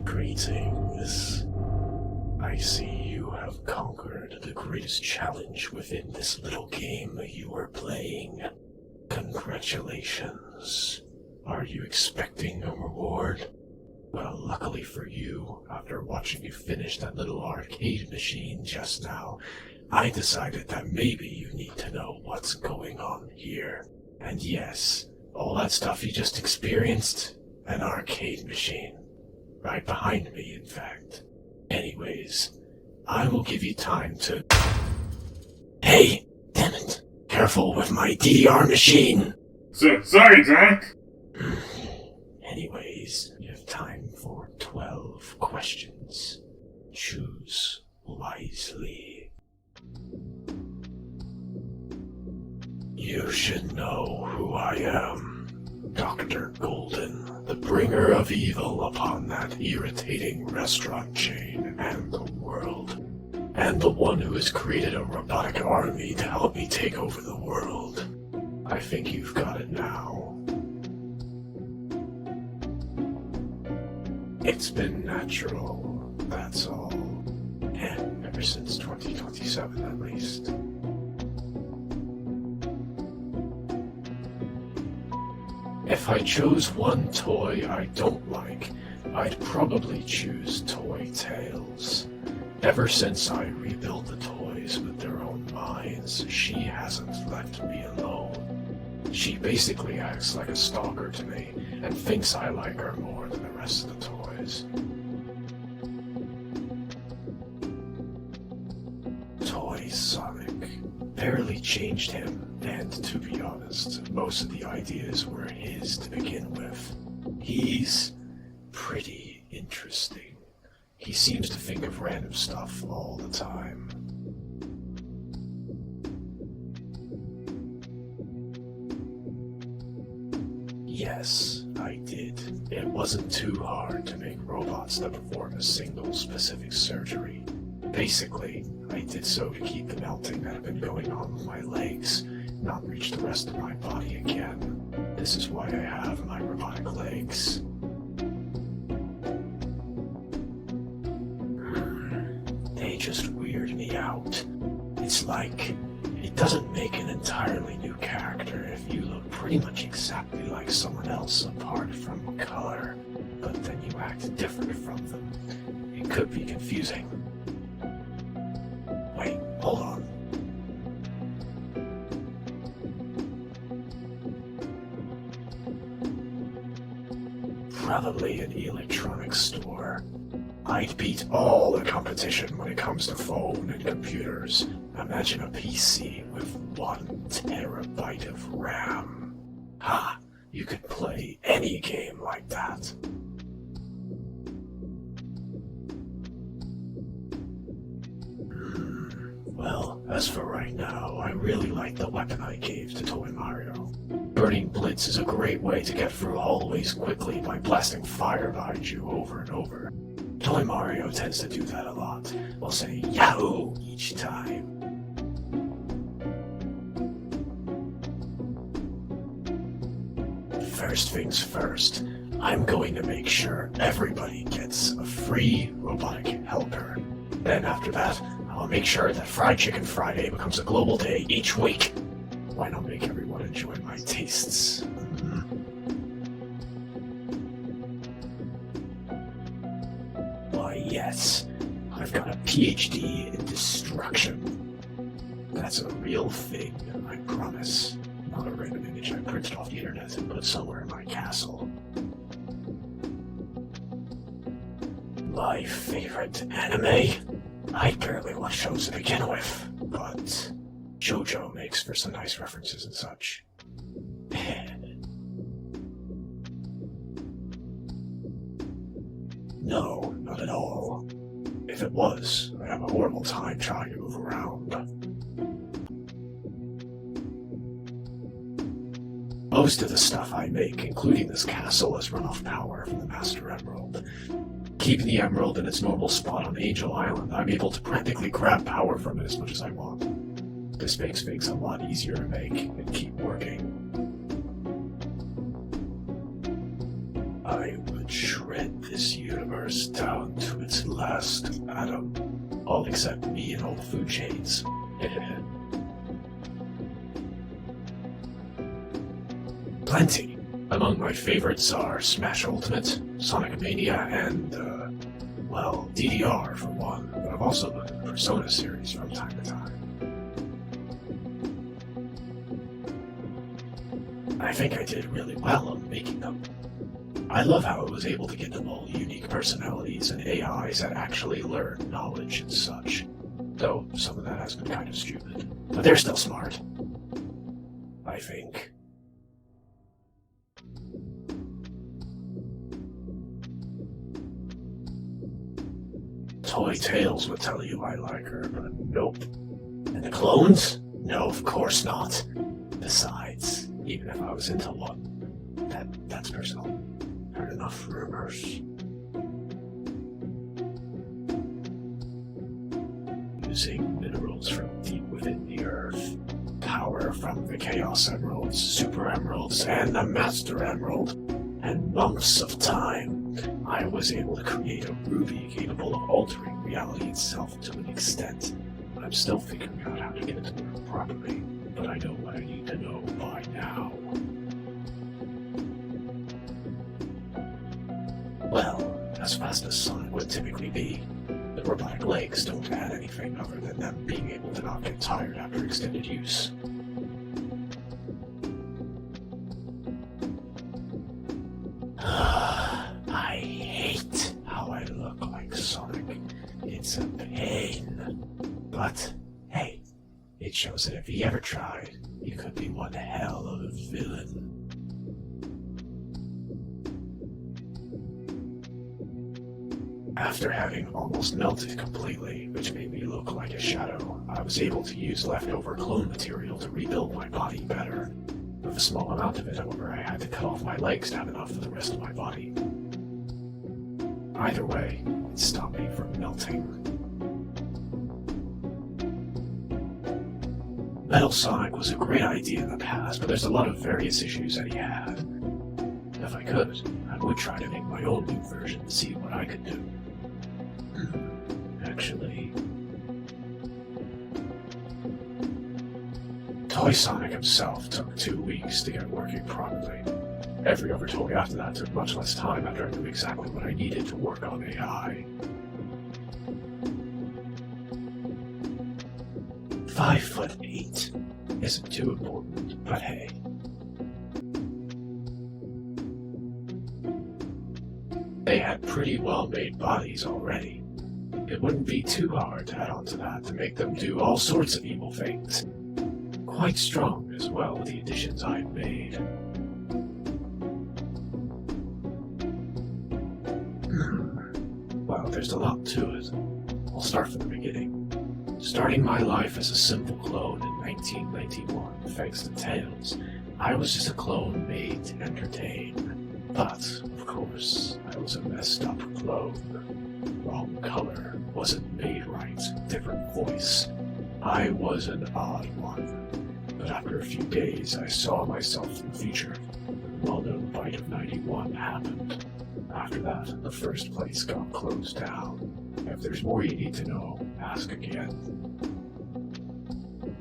Greetings. I see you have conquered the greatest challenge within this little game you were playing. Congratulations. Are you expecting a reward? Well, luckily for you, after watching you finish that little arcade machine just now, I decided that maybe you need to know what's going on here. And yes, all that stuff you just experienced, an arcade machine. Right behind me, in fact. Anyways, I will give you time to... Hey, damn it. Careful with my DDR machine. Sorry, Doc. Anyways, you have time for 12 questions. Choose wisely. You should know who I am. Dr. Golden, the bringer of evil upon that irritating restaurant chain and the world. And the one who has created a robotic army to help me take over the world. I think you've got it now. It's been natural, that's all. And ever since 2027 at least. If I chose one toy I don't like, I'd probably choose Toy Tales. Ever since I rebuilt the toys with their own minds, she hasn't left me alone. She basically acts like a stalker to me, and thinks I like her more than the rest of the toys. Toy Sonic. Barely changed him, and to be honest, most of the ideas were his to begin with. He's pretty interesting. He seems to think of random stuff all the time. Yes, I did. It wasn't too hard to make robots that perform a single specific surgery. Basically, I did so to keep the melting that had been going on with my legs not reach the rest of my body again. This is why I have my robotic legs. They just weird me out. It's like, it doesn't make an entirely new character if you look pretty much exactly like someone else apart from color, but then you act different from them. It could be confusing. Wait, hold on. Probably an electronics store. I'd beat all the competition when it comes to phone and computers. Imagine a PC with 1 terabyte of RAM. Ha! You could play any game like that. Well, as for right now, I really like the weapon I gave to Toy Mario. Burning Blitz is a great way to get through hallways quickly by blasting fire behind you over and over. Toy Mario tends to do that a lot, while saying Yahoo each time. First things first, I'm going to make sure everybody gets a free robotic helper. Then after that, I'll make sure that Fried Chicken Friday becomes a global day each week. Why not make everyone enjoy my tastes? Why, yes, I've got a PhD in destruction. That's a real thing, I promise. Not a random image I printed off the internet and put somewhere in my castle. My favorite anime? I barely watch shows to begin with, but JoJo makes for some nice references and such. No, not at all. If it was, I'd have a horrible time trying to move around. Most of the stuff I make, including this castle, has run off power from the Master Emerald. Keeping the Emerald in its normal spot on Angel Island, I'm able to practically grab power from it as much as I want. This makes things a lot easier to make and keep working. I would shred this universe down to its last atom, all except me and all the food chains. Plenty. Among my favorites are Smash Ultimate, Sonic Mania, and, DDR for one, but I've also looked at the Persona series from time to time. I think I did really well on making them. I love how I was able to get them all unique personalities and AIs that actually learn knowledge and such. Though some of that has been kind of stupid. But they're still smart. I think. Toy Tales would tell you I like her, but nope. And the clones? No, of course not. Besides, even if I was into one, that's personal. Heard enough rumors. Using minerals from deep within the earth, power from the Chaos Emeralds, Super Emeralds, and the Master Emerald, and months of time, I was able to create a ruby capable of altering reality itself to an extent. I'm still figuring out how to get it to work properly, but I know what I need to know by now. Well, as fast as Sonic would typically be, the robotic legs don't add anything other than them being able to not get tired after extended use. I hate how I look like Sonic. It's a pain. But, hey, it shows that if he ever tried, he could be one hell of a villain. After having almost melted completely, which made me look like a shadow, I was able to use leftover clone material to rebuild my body better. With a small amount of it, however, I had to cut off my legs to have enough for the rest of my body. Either way, it stopped me from melting. Metal Sonic was a great idea in the past, but there's a lot of various issues that he had. If I could, I would try to make my own new version to see what I could do. Actually, Toy Sonic himself took 2 weeks to get working properly. Every other toy after that took much less time after I knew exactly what I needed to work on AI. 5'8" isn't too important, but hey. They had pretty well-made bodies already. It wouldn't be too hard to add on to that to make them do all sorts of evil things. Quite strong as well with the additions I've made. Well, there's a lot to it. I'll start from the beginning. Starting my life as a simple clone in 1991, thanks to Tails, I was just a clone made to entertain. But, of course, I was a messed up clone. Wrong color, wasn't made right, different voice. I was an odd one. But after a few days, I saw myself in the future. The well-known Bite of 91 happened. After that, the first place got closed down. If there's more you need to know, ask again.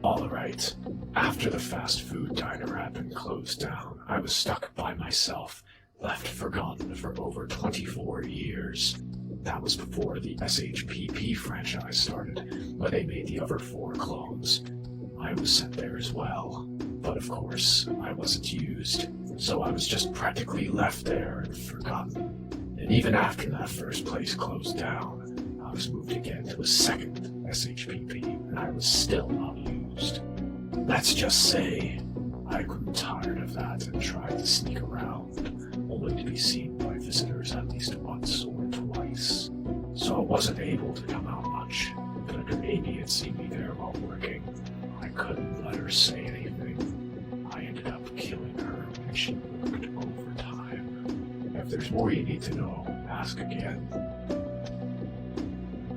Alright, after the fast food diner had been closed down, I was stuck by myself, left forgotten for over 24 years. That was before the SHPP franchise started, where they made the other 4 clones. I was sent there as well, but of course, I wasn't used, so I was just practically left there and forgotten. And even after that first place closed down, I was moved again to a second SHPP, and I was still not used. Let's just say, I grew tired of that and tried to sneak around, only to be seen by visitors at least once or twice. So I wasn't able to come out much, but after Amy had seen me there while working, I couldn't let her say anything. I ended up killing her when she worked overtime. If there's more you need to know, ask again.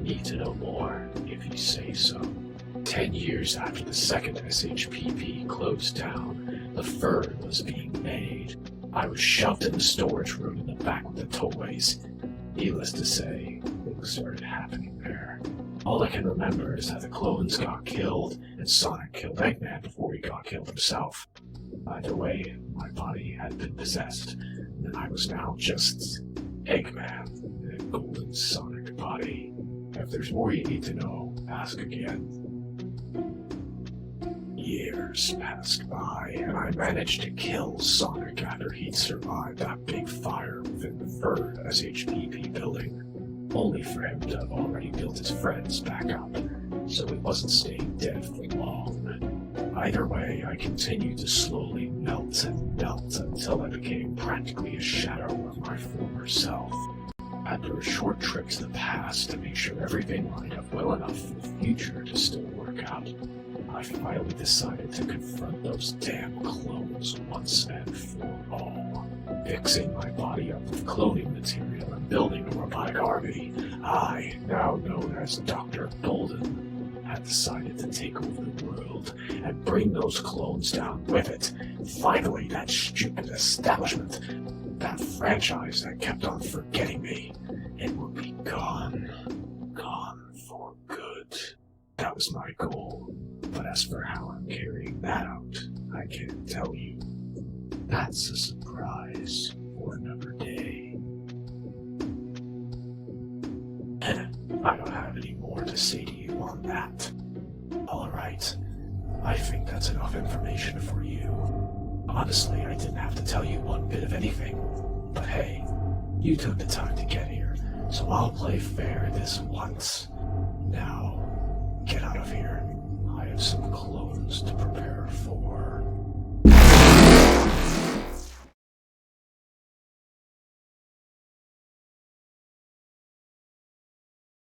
Need to know more, if you say so. 10 years after the second SHPP closed down, the Fern was being made. I was shoved in the storage room in the back with the toys. Needless to say, things started happening there. All I can remember is that the clones got killed, and Sonic killed Eggman before he got killed himself. Either way, my body had been possessed, and I was now just Eggman in a golden Sonic body. If there's more you need to know, ask again. Years passed by, and I managed to kill Sonic after he'd survived that big fire within the third SHPP building, only for him to have already built his friends back up, so he wasn't staying dead for long. Either way, I continued to slowly melt and melt until I became practically a shadow of my former self. After a short trip to the past to make sure everything lined up well enough for the future to still work out, I finally decided to confront those damn clones once and for all. Fixing my body up with cloning material and building a robotic army, I, now known as Dr. Golden, had decided to take over the world and bring those clones down with it. Finally, that stupid establishment, that franchise that kept on forgetting me, it would be gone. Gone for good. That was my goal. But as for how I'm carrying that out, I can't tell you. That's a surprise for another day. I don't have any more to say to you on that. Alright, I think that's enough information for you. Honestly, I didn't have to tell you one bit of anything. But hey, you took the time to get here, so I'll play fair this once. Now, get out of here. I have some clones to prepare for.